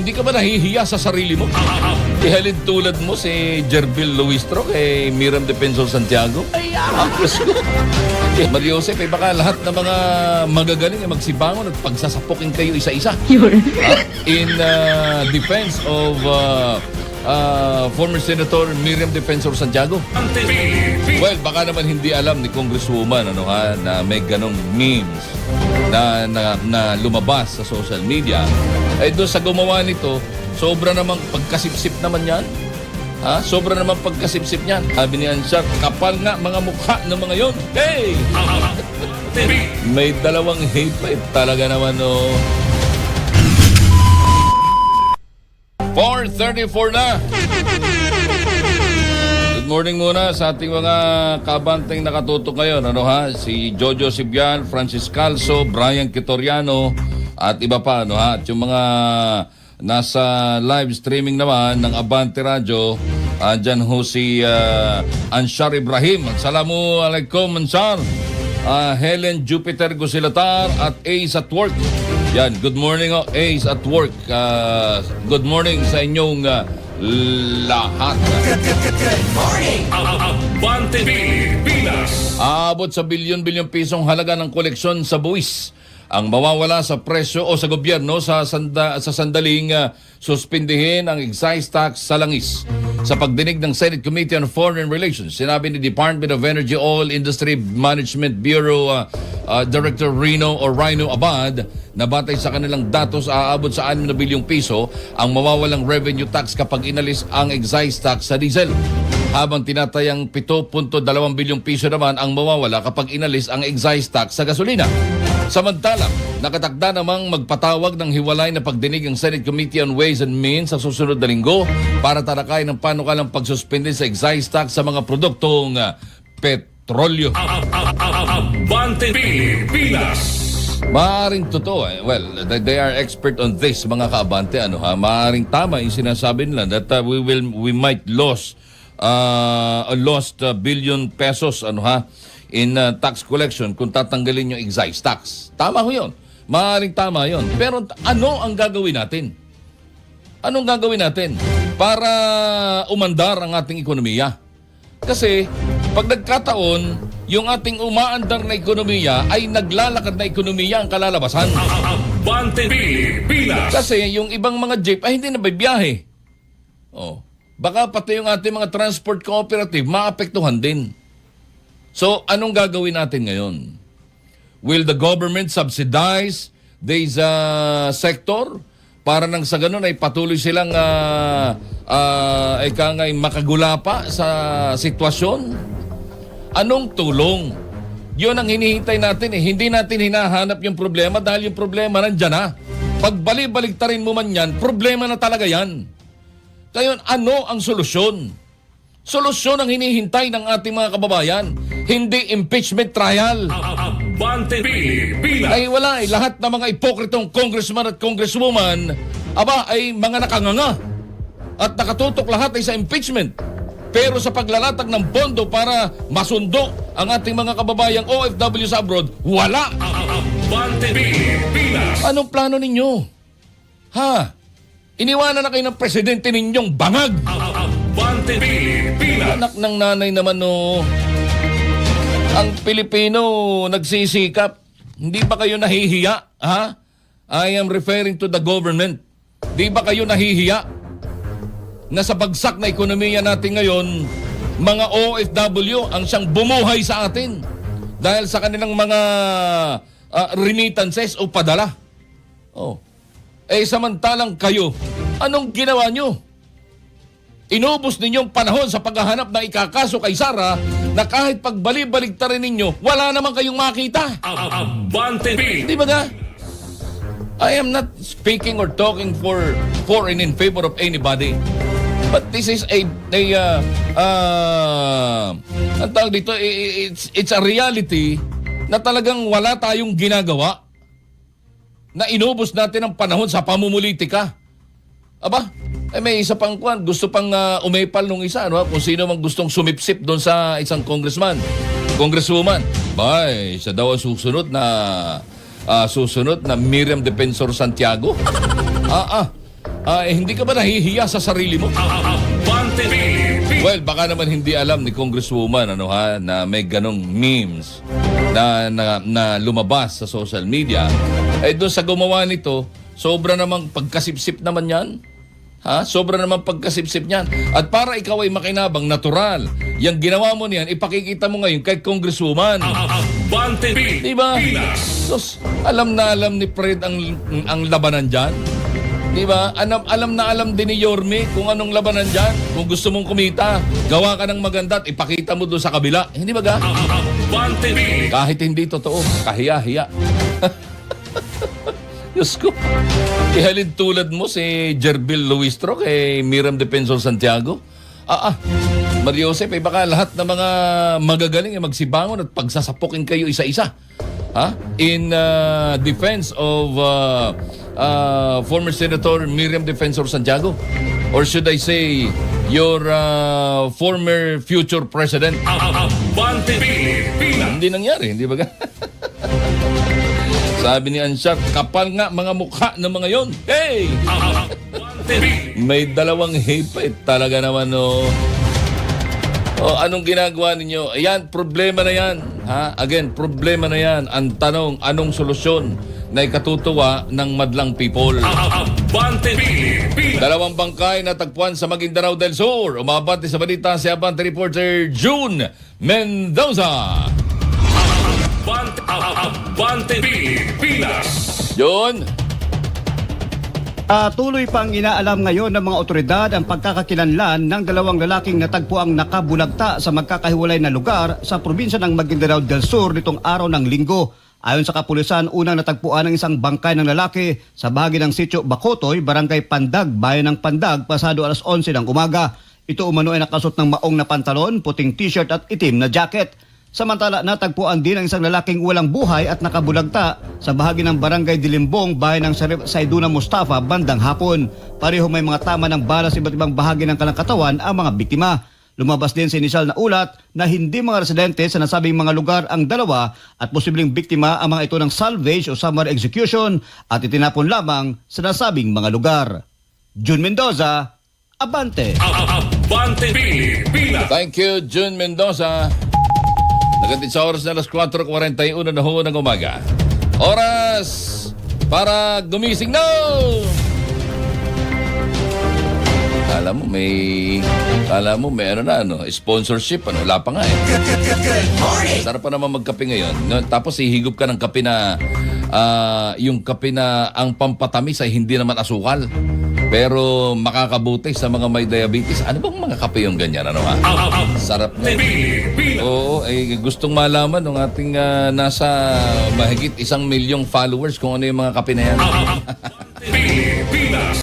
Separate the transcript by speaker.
Speaker 1: hindi ka ba nahihiya sa sarili mo? Ihalin tulad mo si Jerbil Luistro kay Miriam Defensor Santiago. Ay, Diyos ko. Mario Joseph, baka lahat ng mga magagaling ay magsibangon at pagsasapukin kayo isa-isa. In defense of former Senator Miriam Defensor Santiago. Well, baka naman hindi alam ni Congresswoman na may ganong memes na lumabas sa social media. Eh doon sa gumawa nito, sobra namang pagkasipsip naman yan. Sobra namang pagkasipsip niyan. Sabi ni Ansar, kapal nga mga mukha ng mga yon. Hey! May dalawang hate pipe talaga naman, 4:34 na. Good morning muna sa ating mga kabanteng nakatutok ngayon. Si Jojo Sibian, Francis Calso, Brian Quitoriano, at iba pa. At yung mga nasa live streaming naman ng Abante Radio, dyan ho si Ansar Ibrahim. Assalamualaikum, Ansar. Helen Jupiter Gusilatar at Ace at Work. Yan, good morning Ace at Work. Good morning sa inyong lahat.
Speaker 2: Good morning! Abante Pilipinas!
Speaker 1: Aabot sa bilyon-bilyong pisong halaga ng koleksyon sa buwis ang mawawala sa presyo o sa gobyerno sa sandaling suspindihin ang excise tax sa langis. Sa pagdinig ng Senate Committee on Foreign Relations, sinabi ni Department of Energy Oil Industry Management Bureau Director Rino Abad na batay sa kanilang datos aabot sa 6 na bilyong piso ang mawawalang revenue tax kapag inalis ang excise tax sa diesel. Habang tinatayang 7.2 bilyong piso naman ang mawawala kapag inalis ang excise tax sa gasolina. Samantala, nakatakda namang magpatawag ng hiwalay na pagdinig ang Senate Committee on Ways and Means sa susunod na linggo para talakayin ng panukalang pagsuspende sa excise tax sa mga produktong petrolyo.
Speaker 2: Abante Pilipinas!
Speaker 1: Maaring totoo well, they are expert on this, mga kaabante. Maaring tama yung sinasabi nila that we might lost billion pesos in tax collection kung tatanggalin yung excise tax. Tama ho yun. Maaaring tama yun. Pero ano ang gagawin natin? Anong gagawin natin para umandar ang ating ekonomiya? Kasi pag nagkataon, yung ating umaandar na ekonomiya ay naglalakad na ekonomiya ang kalalabasan.
Speaker 2: Abante Pilipinas!
Speaker 1: Kasi yung ibang mga jeep ay hindi na bibiyahe. Baka pati yung ating mga transport cooperative maapektuhan din. So, anong gagawin natin ngayon? Will the government subsidize this sector para nang sa ganun ay patuloy silang makagulapa sa sitwasyon? Anong tulong? Yun ang hinihintay natin. Hindi natin hinahanap yung problema dahil yung problema nandyan na. Pag balik-baliktarin mo man yan, problema na talaga yan. Ngayon, ano ang solusyon? Solusyon ang hinihintay ng ating mga kababayan. Hindi impeachment trial.
Speaker 2: Abante Pilipinas!
Speaker 1: Ay wala lahat ng mga ipokritong congressman at congresswoman ay mga nakanganga. At nakatutok lahat ay sa impeachment. Pero sa paglalatag ng pondo para masundo ang ating mga kababayang OFW sa abroad, wala.
Speaker 2: Abante Pilipinas!
Speaker 1: Anong plano ninyo? Iniwanan na kayo ng presidente ninyong bangag.
Speaker 2: Abante Pilipinas!
Speaker 1: Anak ng nanay naman ang Pilipino nagsisikap. Hindi ba kayo nahihiya? I am referring to the government. Di ba kayo nahihiya na sa bagsak na ekonomiya natin ngayon, mga OFW ang siyang bumuhay sa atin dahil sa kanilang mga remittances o padala? Samantalang kayo, anong ginawa nyo? Inubos ninyong panahon sa paghahanap ng ikakaso kay Sara na kahit pagbalik-baliktarin ninyo, wala naman kayong makita.
Speaker 2: Abante Pilipinas!
Speaker 1: Di ba nga? I am not speaking or talking for and in favor of anybody. But this is ang tawag dito, it's a reality na talagang wala tayong ginagawa na inubos natin ang panahon sa pamumulitika. May isa pang gusto pang umepal nung isa, kung sino mang gustong sumipsip doon sa isang congresswoman. Siya daw ang susunod na Miriam Defensor Santiago. Hindi ka ba nahihiya sa sarili mo?
Speaker 2: Abante Pilipinas.
Speaker 1: Well, baka naman hindi alam ni Congresswoman na may ganong memes na lumabas sa social media. Doon sa gumawa nito, sobra namang pagkasipsip naman yan. Sobra namang pagkasipsip niyan. At para ikaw ay makinabang, natural. Yung ginawa mo niyan, ipakikita mo ngayon kay Congresswoman.
Speaker 2: Abante
Speaker 1: Diba?
Speaker 2: Pilipinas.
Speaker 1: Sus, alam na alam ni Fred ang labanan dyan. Diba? Alam na alam din ni Yorme kung anong labanan dyan. Kung gusto mong kumita, gawa ka ng maganda at ipakita mo doon sa kabila. Hindi ba ga?
Speaker 2: Abante Pilipinas.
Speaker 1: Kahit hindi totoo, kahiya-hiya. Diyos ko. Ihalin tulad mo si Jerbil Luistro kay Miriam Defensor Santiago. Mariosep, baka lahat ng mga magagaling ay magsibangon at pagsasapukin kayo isa-isa. In defense of former Senator Miriam Defensor Santiago. Or should I say, your former future president.
Speaker 2: Abante Pilipinas.
Speaker 1: Hindi nangyari, hindi ba? Sabi ni Anshat, kapal nga mga mukha ng mga yon. Hey!
Speaker 2: Abante Pilipinas.
Speaker 1: May dalawang hipit talaga naman, no. Anong ginagawa ninyo? Ayan, problema na yan. Again, problema na yan. Ang tanong, anong solusyon na ikatutuwa ng madlang people?
Speaker 2: Abante Pilipinas.
Speaker 1: Dalawang bangkay na tagpuan sa Maguindanao del Sur. Umabante sa balita si Abante reporter June Mendoza.
Speaker 2: Abante Pilipinas.
Speaker 1: June?
Speaker 3: Tuloy pang inaalam ngayon ng mga otoridad ang pagkakakilanlan ng dalawang lalaking natagpuang nakabulagta sa magkakahiwalay na lugar sa probinsya ng Maguindanao del Sur nitong araw ng Linggo. Ayon sa kapulisan, unang natagpuan ng isang bangkay ng lalaki sa bahagi ng Sitio Bacotoy, Barangay Pandag, Bayan ng Pandag, pasado alas 11 ng umaga. Ito umano ay nakasuot ng maong na pantalon, puting t-shirt at itim na jacket. Samantala, natagpuan din ang isang lalaking walang buhay at nakabulagta sa bahagi ng Barangay Dilimbong, bayan ng Saiduna Mustafa, bandang hapon. Pareho may mga tama ng bala sa iba't ibang bahagi ng kanilang katawan ang mga biktima. Lumabas din sa inisyal na ulat na hindi mga residente sa nasabing mga lugar ang dalawa at posibleng biktima ang mga ito ng salvage o summary execution at itinapon lamang sa nasabing mga lugar. June Mendoza, Abante.
Speaker 2: Abante Pilipinas.
Speaker 1: Thank you, June Mendoza. Nagatid sa oras na alas 4:41 na ho ng umaga. Oras para gumising na! Kala mo may sponsorship, wala pa nga eh. Sarap pa naman magkape ngayon. Tapos ihigop ka ng kape na, yung kape na ang pampatamis ay hindi naman asukal. Pero makakabuti sa mga may diabetes. Ano bang mga kape yung ganyan? Sarap na. Oo, gustong malaman ng ating nasa mahigit 1 milyong followers kung ano yung mga kape na yan.
Speaker 2: Pilipinas.